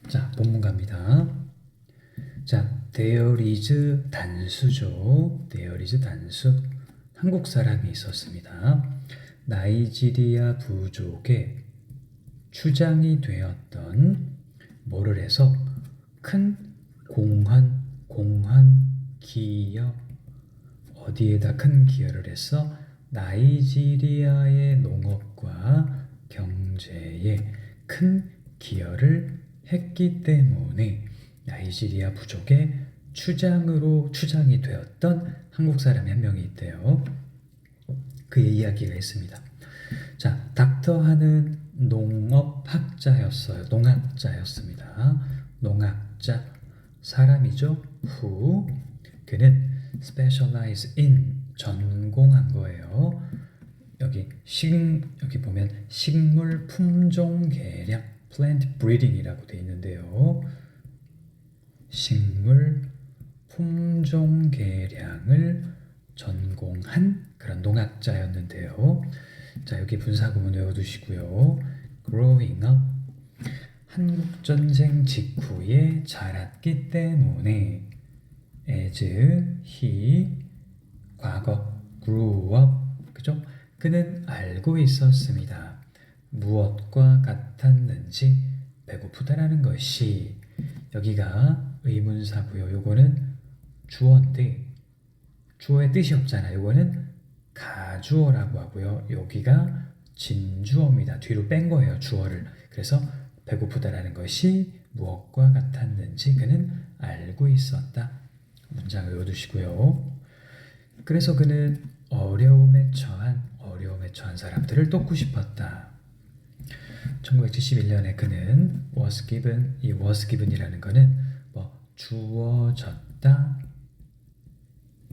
자, 본문 갑니다. 자, there is 단수죠. there is 단수. 한국 사람이 있었습니다. 나이지리아 부족의 추장이 되었던 뭐를 해서 큰 공헌 기여 어디에다 큰 기여를 했어? 나이지리아의 농업과 경제에 큰 기여를 했기 때문에 나이지리아 부족의 추장이 되었던 한국 사람이 한 명이 있대요. 그의 이야기가 있습니다. 자, 닥터하는 농업학자였어요. 농학자였습니다. 농학자 사람이죠. who 그는 specialize in 전공한 거예요. 여기 보면 식물 품종 개량 plant breeding이라고 돼 있는데요. 식물 품종 개량을 전공한 그런 농학자였는데요. 자, 여기 분사구문 외워두시고요. growing up 한국전쟁 직후에 자랐기 때문에 as he 과거 grew up 그죠? 그는 알고 있었습니다. 무엇과 같았는지 배고프다라는 것이 여기가 의문사고요. 요거는 주어인데 주어의 뜻이 없잖아. 요거는 가주어라고 하고요. 여기가 진주어입니다. 뒤로 뺀 거예요. 주어를. 그래서 배고프다라는 것이 무엇과 같았는지 그는 알고 있었다. 문장을 외워두시고요. 그래서 그는 어려움에 처한 사람들을 돕고 싶었다. 1971년에 그는 was given, 이 was given이라는 거는 주어졌다,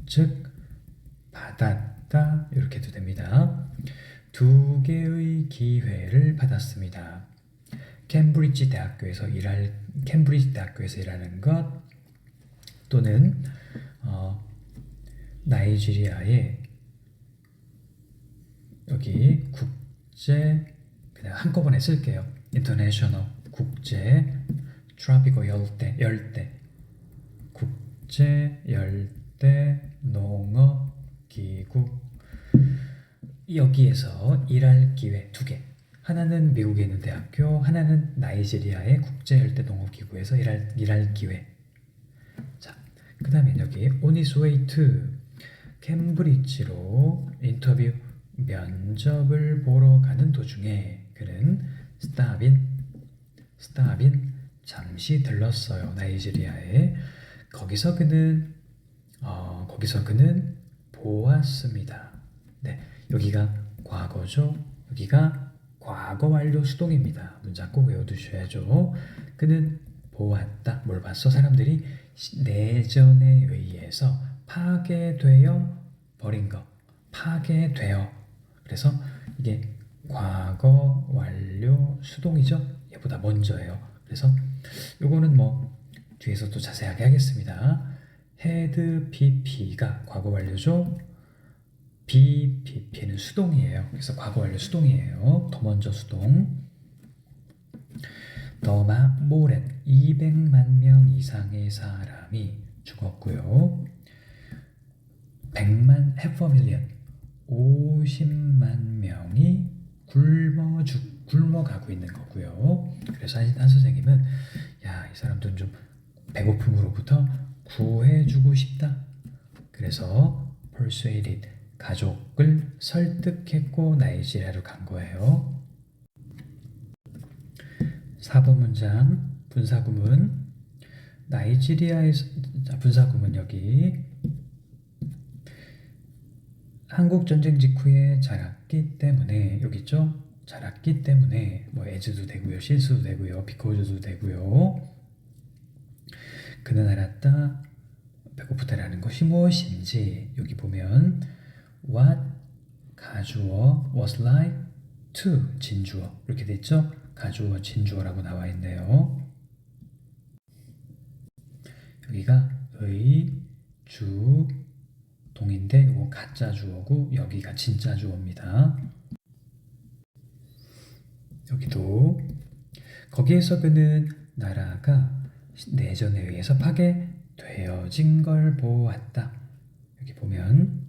즉 받았다 이렇게 해도 됩니다. 두 개의 기회를 받았습니다. 캠브리지 대학교에서 일하는 것 또는 나이지리아의 여기 국제 그냥 한꺼번에 쓸게요. 인터내셔널 국제 트로피cal 열대 국제 열대 농업 기구 여기에서 일할 기회 두 개. 하나는 미국에 있는 대학교, 하나는 나이지리아의 국제 열대 농업 기구에서 일할 기회. 자, 그다음에 여기 on his way to 캠브리지로 인터뷰 면접을 보러 가는 도중에 그는 스탑인 잠시 들렀어요. 나이지리아에. 거기서 그는 보았습니다. 네, 여기가 과거죠. 여기가 과거 완료 수동입니다. 문장 꼭 외워두셔야죠. 그는 보았다. 뭘 봤어? 사람들이 내전에 의해서 파괴되어 버린 거. 파괴되어. 그래서 이게 과거 완료 수동이죠. 얘보다 먼저예요. 그래서 요거는 뒤에서 또 자세하게 하겠습니다. had pp가 과거 완료죠. BPP는 수동이에요. 그래서 과거 완료 수동이에요. 더 먼저 수동. 모렌 200만 명 이상의 사람이 죽었고요. half a million 50만 명이 굶어가고 있는 거고요. 그래서 한 선생님은 이 사람들은 좀 배고픔으로부터 구해주고 싶다. 그래서 persuaded 가족을 설득했고 나이지리아로 간 거예요. 4번 문장 분사구문 나이지리아에서 분사구문 여기 한국 전쟁 직후에 자랐기 때문에 여기 있죠? 자랐기 때문에 as도 되고요. 실수도 되고요. because도 되고요. 그는 알았다. 배고프다라는 것이 무엇인지 여기 보면 what 가주어 was like to 진주어 이렇게 돼 있죠? 가주어 진주어라고 나와 있네요. 여기가 주 동인데 이거 가짜 주어고 여기가 진짜 주어입니다. 여기도 거기에서 그는 나라가 내전에 의해서 파괴되어진 걸 보았다. 여기 보면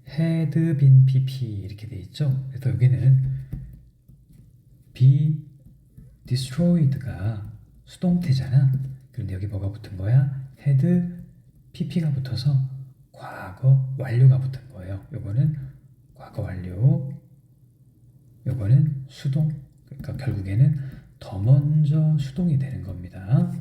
had been pp 이렇게 돼 있죠. 그래서 여기는 be destroyed가 수동태잖아. 그런데 여기 뭐가 붙은 거야? had pp가 붙어서 과거 완료가 붙은 거예요. 요거는 과거 완료, 요거는 수동. 그러니까 결국에는 더 먼저 수동이 되는 겁니다.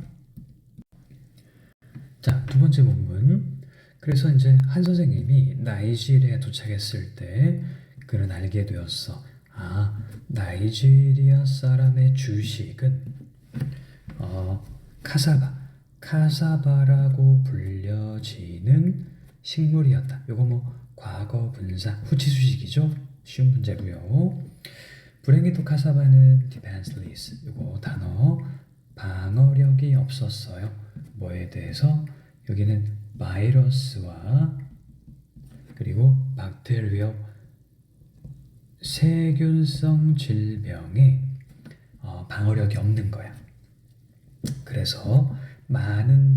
자, 두 번째 본문. 그래서 이제 한 선생님이 나이지리아에 도착했을 때 그는 알게 되었어. 아, 나이지리아 사람의 주식은 카사바라고 불려지는 식물이었다. 요거 뭐 과거 분사 후치수식이죠. 쉬운 문제고요. 불행히도 카사바는 defenseless, 요거 단어 방어력이 없었어요. 뭐에 대해서? 여기는 바이러스와 그리고 박테리아 세균성 질병에 방어력이 없는 거야. 그래서 많은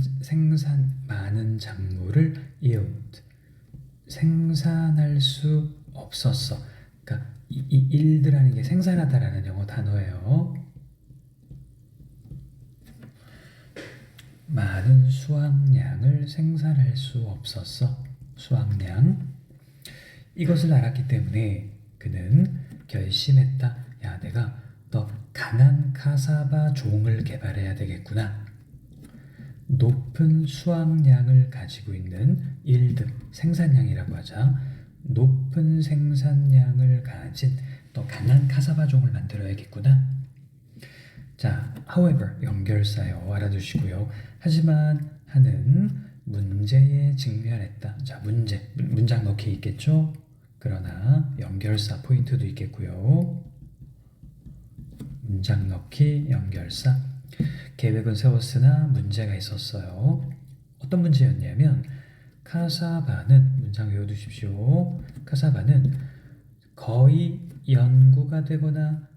작물을 yield 생산할 수 없었어. 그러니까 이 yield라는 게 생산하다라는 영어 단어예요. 많은 수확량을 생산할 수 없었어. 수확량. 이것을 알았기 때문에 그는 결심했다. 야, 내가 더 강한 카사바 종을 개발해야 되겠구나. 높은 수확량을 가지고 있는 yield, 생산량이라고 하자. 높은 생산량을 가진 더 강한 카사바 종을 만들어야겠구나. 자, however, 연결사요. 알아두시고요. 하지만 하는 문제에 직면했다. 자, 문장 넣기 있겠죠? 그러나 연결사 포인트도 있겠고요. 문장 넣기, 연결사. 계획은 세웠으나 문제가 있었어요. 어떤 문제였냐면 카사바는, 문장 외워두십시오. 카사바는 거의 연구가 되거나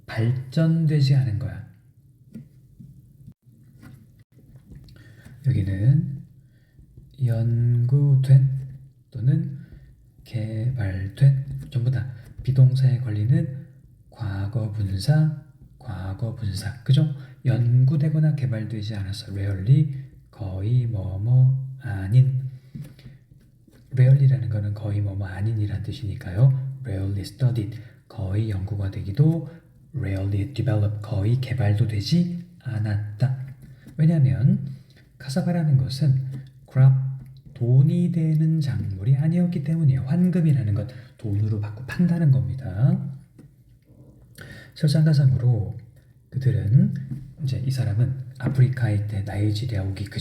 발전되지 않은 거야. 여기는 연구된 또는 개발된, 전부 다 비동사에 걸리는 과거 분사, 그죠? 연구되거나 개발되지 않았어. rarely, 거의 뭐뭐 아닌. rarely라는 거는 거의 뭐뭐 아닌이란 뜻이니까요. rarely studied, 거의 연구가 되기도, rarely developed, 거의 개발도 되지 않았다. 왜냐하면 카사바라는 것은 crop, 돈이 되는 작물이 아니었기 때문이에요. 환급이라는 건 돈으로 받고 판다는 겁니다. 설상가상으로 그들은, 이제 이 사람은 아프리카에 때 나이지리아에 오기 그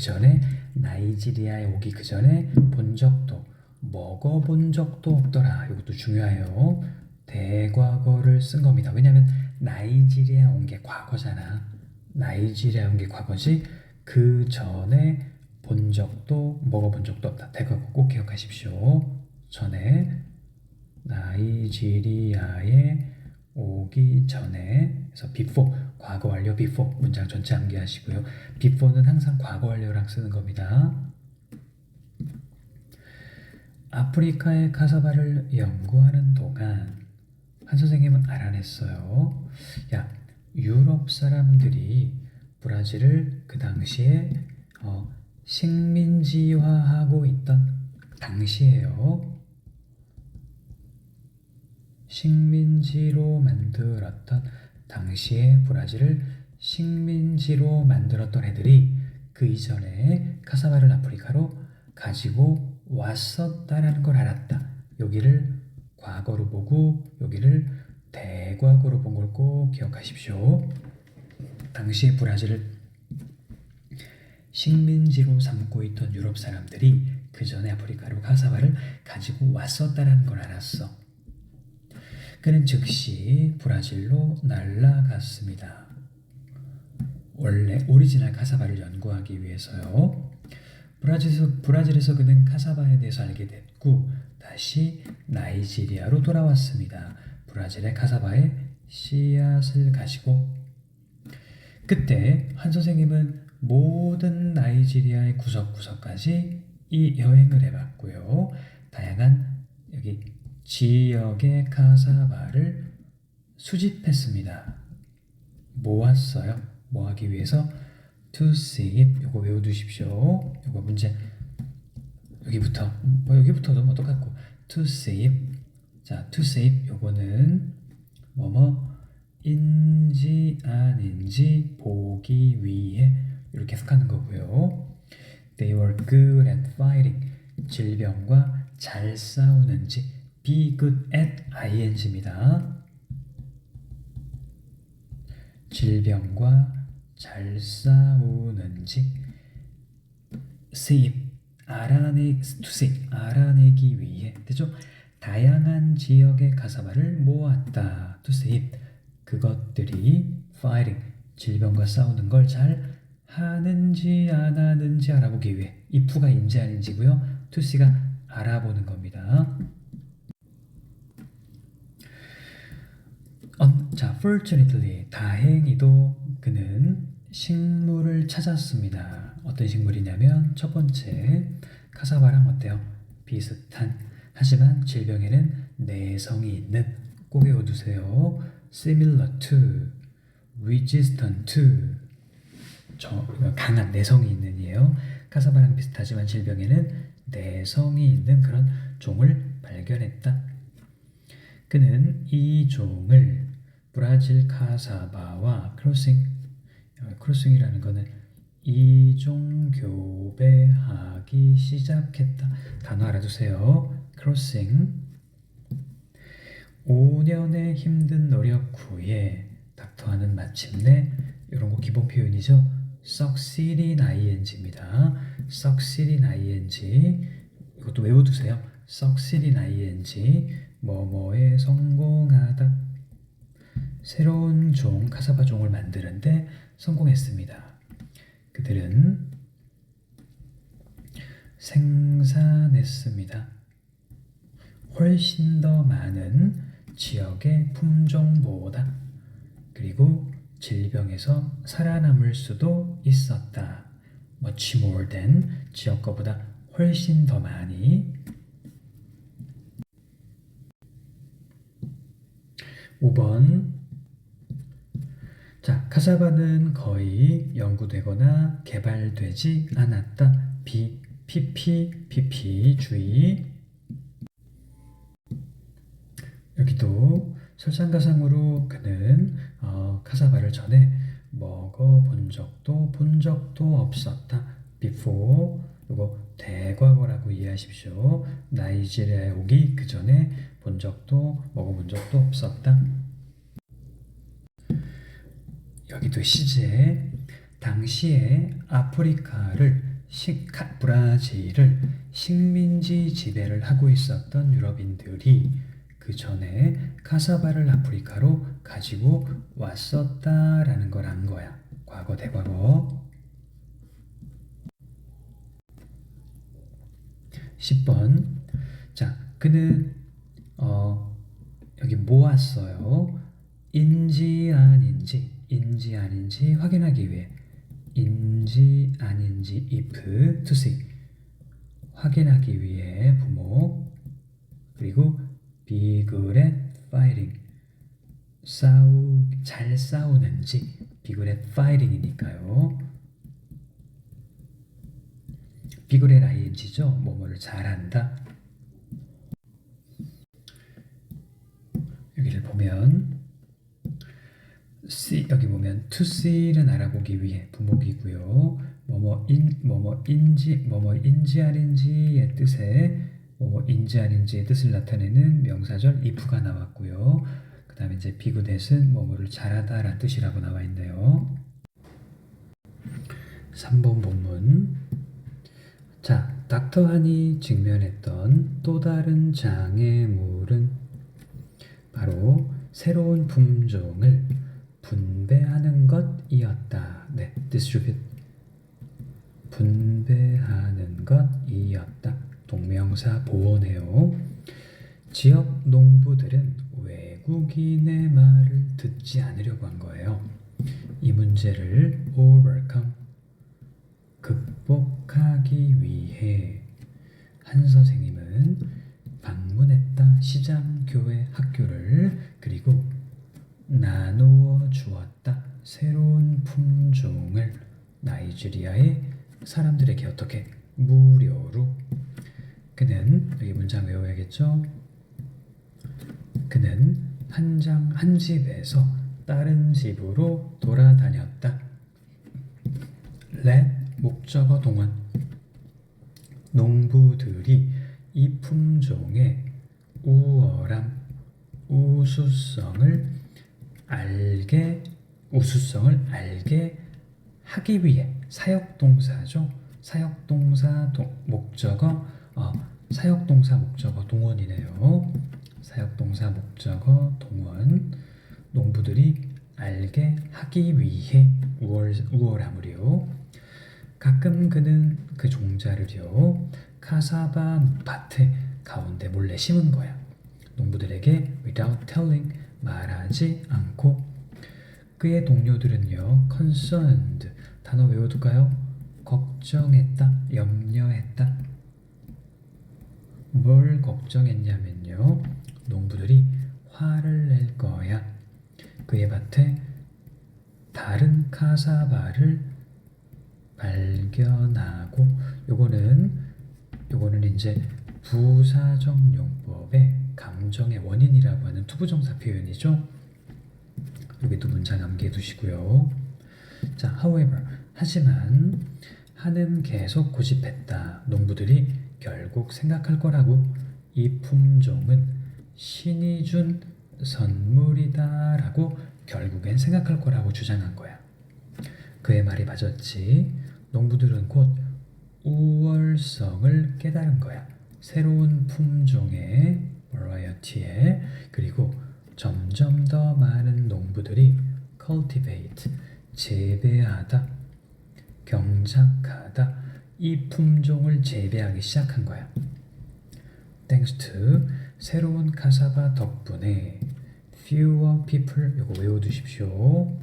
전에 본 적도, 먹어본 적도 없더라. 이것도 중요해요. 대과거를 쓴 겁니다. 왜냐하면 나이지리아 온 게 과거잖아. 나이지리아 온 게 과거지 그 전에 본 적도 먹어본 적도 없다. 대과거 꼭 기억하십시오. 전에 나이지리아에 오기 전에, 그래서 before, 과거 완료 before, 문장 전체 암기하시고요. before는 항상 과거 완료랑 쓰는 겁니다. 아프리카의 카사바를 연구하는 동안 한 선생님은 알아냈어요. 야, 유럽 사람들이 브라질을 그 당시에 식민지화하고 있던 당시에요. 식민지로 만들었던, 당시에 브라질을 식민지로 만들었던 애들이 그 이전에 카사바를 아프리카로 가지고 왔었다라는 걸 알았다. 여기를 과거로 보고 여기를 대과거로 본 걸 꼭 기억하십시오. 당시에 브라질을 식민지로 삼고 있던 유럽 사람들이 그 전에 아프리카로 카사바를 가지고 왔었다라는 걸 알았어. 그는 즉시 브라질로 날아갔습니다. 원래 오리지널 카사바를 연구하기 위해서요. 브라질에서 그는 카사바에 대해서 알게 됐고 다시 나이지리아로 돌아왔습니다. 브라질의 카사바에 씨앗을 가시고 그때 한 선생님은 모든 나이지리아의 구석구석까지 이 여행을 해봤고요. 다양한 여기 지역의 카사바를 수집했습니다. 모았어요. 모하기 위해서 to save 요거 외워두십시오. 요거 문제 여기부터도 뭐 똑같고 to save 자 to save 요거는 뭐뭐인지 아닌지 보기 위해 이렇게 해석하는 거고요. They were good at fighting 질병과 잘 싸우는지 be good at ing입니다. 질병과 잘 싸우는지 save 알아내기 위해 되죠? 다양한 지역의 카사바를 모았다. to save 그것들이 fighting 질병과 싸우는 걸 잘 하는지 안 하는지 알아보기 위해 if가 인지 아닌지고요. to see가 알아보는 겁니다. 자, fortunately 다행히도 그는 식물을 찾았습니다. 어떤 식물이냐면 첫 번째 카사바랑 어때요? 비슷한 하지만 질병에는 내성이 있는 꼭 외워두세요. similar to, resistant to 강한 내성이 있는 이에요. 카사바랑 비슷하지만 질병에는 내성이 있는 그런 종을 발견했다. 그는 이 종을 브라질 카사바와 크로싱이라는 거는 이종 교배하기 시작했다. 단어 알아두세요. 크로싱 5년의 힘든 노력 후에 닥터하는 마침내 이런 거 기본 표현이죠. succeed in ing입니다. succeed in ing 이것도 외워두세요. succeed in ing 뭐뭐에 성공하다. 새로운 종, 카사바 종을 만드는데 성공했습니다. 그들은 생산했습니다. 훨씬 더 많은 지역의 품종보다 그리고 질병에서 살아남을 수도 있었다. much more than 지역 거보다 훨씬 더 많이 5번 자, 카사바는 거의 연구되거나 개발되지 않았다. PP 주의 여기도 설상가상으로 그는 카사바를 전에 먹어본 적도 없었다. before 이거 대과거라고 이해하십시오. 나이지리아에 오기 그 전에 먹어본 적도 없었다. 여기도 시제 당시에 브라질을 식민지 지배를 하고 있었던 유럽인들이 그 전에 카사바를 아프리카로 가지고 왔었다라는 걸 안 거야. 과거 대과거 10번 자 그는 여기 모았어요. 인지 아닌지 확인하기 위해 인지 아닌지 if to see 확인하기 위해 부목 그리고 be good at fighting 잘 싸우는지 be good at fighting이니까요. be good at ing죠. 뭐뭐를 잘한다. 여기를 보면 여기 보면 to see는 알아보기 위해 부목이고요. 뭐뭐인지 아닌지의 뜻을 나타내는 명사절 if가 나왔고요. 그 다음에 이제 be good at은 뭐뭐를 잘하다라는 뜻이라고 나와 있네요. 3번 본문 자, 닥터 한이 직면했던 또 다른 장애물은 바로 새로운 품종을 분배하는 것이었다. 네, distribute 분배하는 것이었다. 동명사 보호네요. 지역 농부들은 외국인의 말을 죽지 않으려고 한 거예요. 이 문제를 overcome, 극복하기 위해 한 선생님은 방문했다 시장, 교회, 학교를 그리고 나누어 주었다 새로운 품종을 나이지리아의 사람들에게 어떻게 무료로. 그는 여기 문장 외워야겠죠? 그는 한 집에서 다른 집으로 돌아다녔다. let 목적어 동원. 농부들이 이 품종의 우월함, 우수성을 알게 하기 위해 사역동사죠. 사역동사 목적어 동원이네요. 사역동사 목적어 동원. 농부들이 알게 하기 위해 우월함으로요. 가끔 그는 그 종자를요 카사바 밭에 가운데 몰래 심은 거야. 농부들에게 without telling, 말하지 않고. 그의 동료들은요 concerned, 단어 외워둘까요? 걱정했다, 염려했다. 뭘 걱정했냐면요, 농부들이 화를 낼 거야. 그의 밭에 다른 카사바를 발견하고. 요거는 이제 부사적 용법의 감정의 원인이라고 하는 투부정사 표현이죠. 여기도 문장 암기해 두시고요. 자, however, 하지만 하는 계속 고집했다. 농부들이 결국 생각할 거라고. 이 품종은 신이 준 선물이다라고 결국엔 생각할 거라고 주장한 거야. 그의 말이 맞았지. 농부들은 곧 우월성을 깨달은 거야. 새로운 품종의 variety에. 그리고 점점 더 많은 농부들이 cultivate, 재배하다, 경작하다, 이 품종을 재배하기 시작한 거야. Thanks to, 새로운 카사바 덕분에 fewer people, 요거 외워두십시오.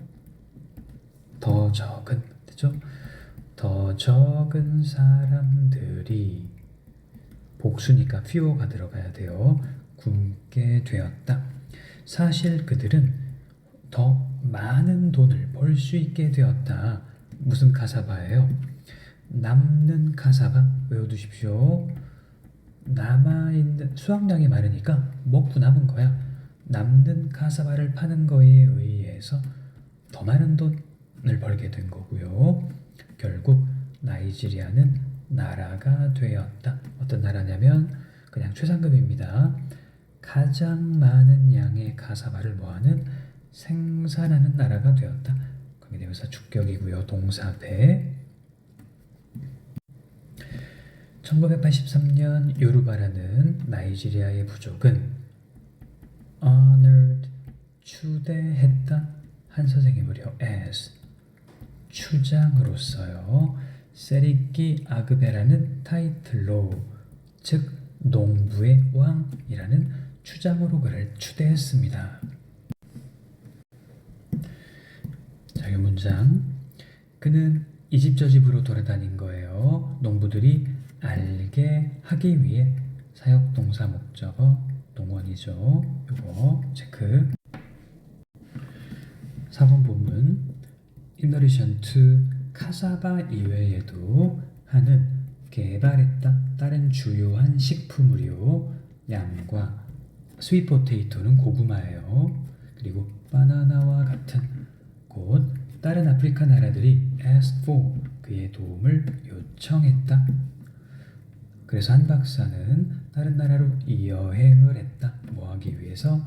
더 적은, 됐죠? 더 적은 사람들이, 복수니까 fewer가 들어가야 돼요. 굶게 되었다. 사실 그들은 더 많은 돈을 벌 수 있게 되었다. 무슨 카사바예요? 남는 카사바 외워두십시오. 남아있는, 수확량이 많으니까 먹고 남은 거야. 남는 카사바를 파는 거에 의해서 더 많은 돈을 벌게 된 거고요. 결국 나이지리아는 나라가 되었다. 어떤 나라냐면 그냥 최상급입니다. 가장 많은 양의 카사바를 뭐하는, 생산하는 나라가 되었다. 관계대명사 주격이고요. 동사 배. 1983년 요르바라는 나이지리아의 부족은 honored, 추대했다. 한 선생님을요 as, 추장으로서요 세리키 아그베라는 타이틀로, 즉 농부의 왕이라는 추장으로 그를 추대했습니다. 자, 이 문장. 그는 이 집 저 집으로 돌아다닌 거예요. 농부들이 알게 하기 위해 사역동사 목적어 동원이죠. 요거 체크. 4번 본문. In addition to, 카사바 이외에도 하는 개발했다. 다른 주요한 식품으로 양과 스윗 포테이토는 고구마예요. 그리고 바나나와 같은, 곧 다른 아프리카 나라들이 asked for, 그의 도움을 요청했다. 그래서 한 박사는 다른 나라로 여행을 했다. 뭐 하기 위해서?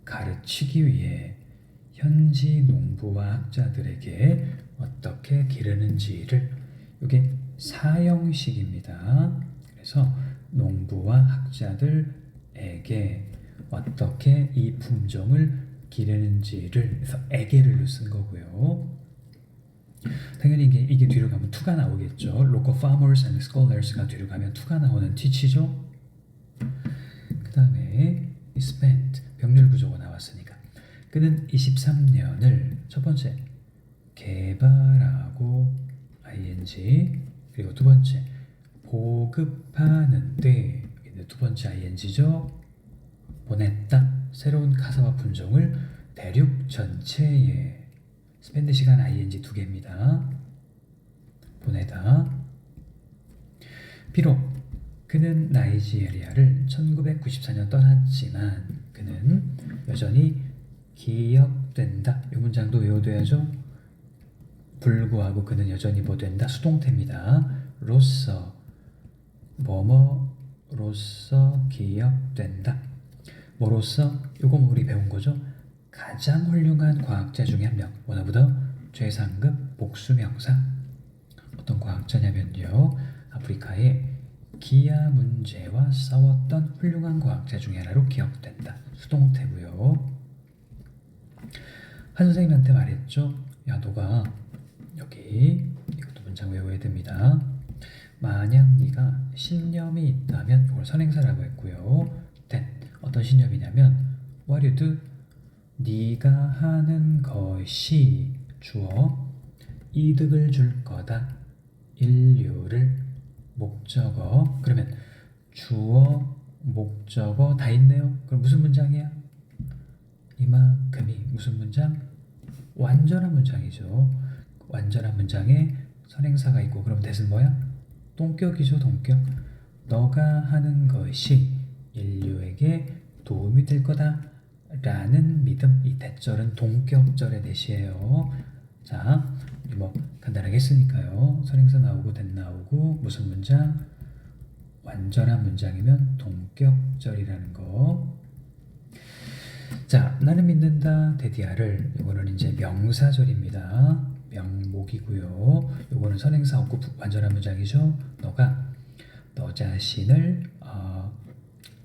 가르치기 위해 현지 농부와 학자들에게 어떻게 기르는지를. 이게 사형식입니다. 그래서 농부와 학자들에게 어떻게 이 품종을 기르는지를, 그래서 에게를 쓴 거고요. 당연히 이게 뒤로 가면 to가 나오겠죠. Local farmers and scholars가 뒤로 가면 to가 나오는 teach죠. 그 다음에 spent, 병렬 구조가 나왔으니까. 그는 23년을 첫 번째 개발하고 ing 그리고 두 번째 보급하는데 두 번째 ing죠. 보냈다. 새로운 카사와 품종을 대륙 전체에 스펜드 시간 ing 두 개입니다. 보내다. 비록 그는 나이지리아를 1994년 떠났지만 그는 여전히 기억된다. 이 문장도 외워둬야죠. 불구하고 그는 여전히 뭐 된다? 수동태입니다. 로서 뭐뭐로서 기억된다. 뭐로서? 요거 우리 배운 거죠. 가장 훌륭한 과학자 중에 한 명. 뭐나보다 최상급 복수명사. 어떤 과학자냐면요. 아프리카의 기아 문제와 싸웠던 훌륭한 과학자 중에 하나로 기억된다. 수동태고요. 한 선생님한테 말했죠. 야, 너가 여기 이것도 문장 외워야 됩니다. 만약 네가 신념이 있다면 이걸 선행사라고 했고요. then 어떤 신념이냐면 what you do 네가 하는 것이 주어 이득을 줄 거다. 인류를 목적어 그러면 주어 목적어 다 있네요. 그럼 무슨 문장이야? 이만큼이 무슨 문장? 완전한 문장이죠. 완전한 문장에 선행사가 있고 그럼 that은 뭐야? 동격이죠. 동격. 너가 하는 것이 인류에게 도움이 될 거다 라는 믿음. 이 that절은 동격절의 that이에요. 자, 뭐 간단하게 했으니까요. 선행사 나오고 that 나오고 무슨 문장? 완전한 문장이면 동격절이라는 거. 자, 나는 믿는다 데디아를 이거는 이제 명사절입니다. 명목이고요. 이거는 선행사 없고 완전한 문장이죠. 너가 너 자신을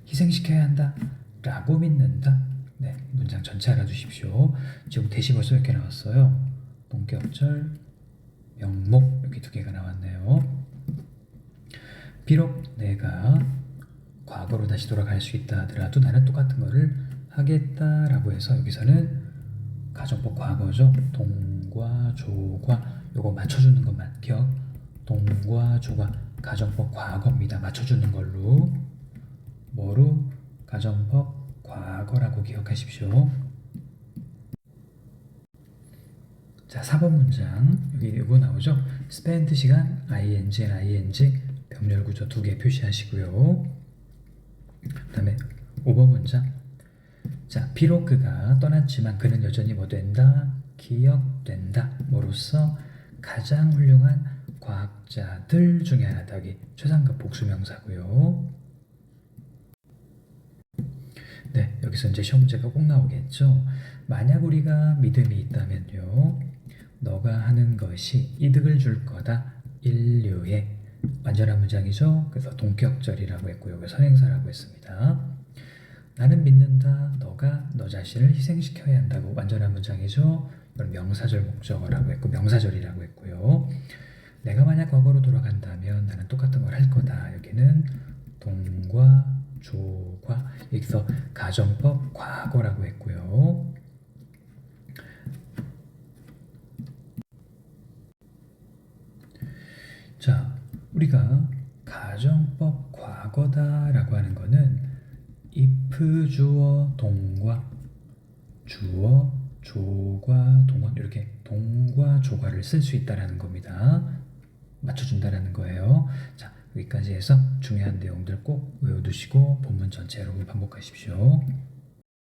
희생시켜야 한다 라고 믿는다. 네, 문장 전체 알아두십시오. 지금 대시 벌써 이렇게 나왔어요. 동격절, 명목 이렇게 두 개가 나왔네요. 비록 내가 과거로 다시 돌아갈 수 있다 하더라도 나는 똑같은 거를 하겠다라고 해서 여기서는 가정법 과거죠. 동과 조과 요거 맞춰주는 것만 기억. 동과 조과 가정법 과거입니다. 맞춰주는 걸로 뭐로 가정법 과거라고 기억하십시오. 자, 4번 문장 여기 이거 나오죠. spend 시간 ing, ing 병렬 구조 두 개 표시하시고요. 그 다음에 5번 문장 자, 비록 그가 떠났지만 그는 여전히 뭐 된다? 기억된다. 뭐로서? 가장 훌륭한 과학자들 중에 하나다. 여기 최상급 복수명사고요. 네, 여기서 이제 시험 문제가 꼭 나오겠죠. 만약 우리가 믿음이 있다면요. 너가 하는 것이 이득을 줄 거다. 인류에. 완전한 문장이죠. 그래서 동격절이라고 했고요. 여기 선행사라고 했습니다. 나는 믿는다. 너가 너 자신을 희생시켜야 한다고. 완전한 문장이죠. 이건 명사절 목적어라고 했고 명사절이라고 했고요. 내가 만약 과거로 돌아간다면 나는 똑같은 걸 할 거다. 여기는 동과 조과 여기서 가정법 과거라고 했고요. 자, 우리가 가정법 과거다라고 하는 거는 if 주어 동과 주어 조과 동원 이렇게 동과 조과를 쓸 수 있다라는 겁니다. 맞춰준다라는 거예요. 자, 여기까지 해서 중요한 내용들 꼭 외워두시고 본문 전체로 반복하십시오.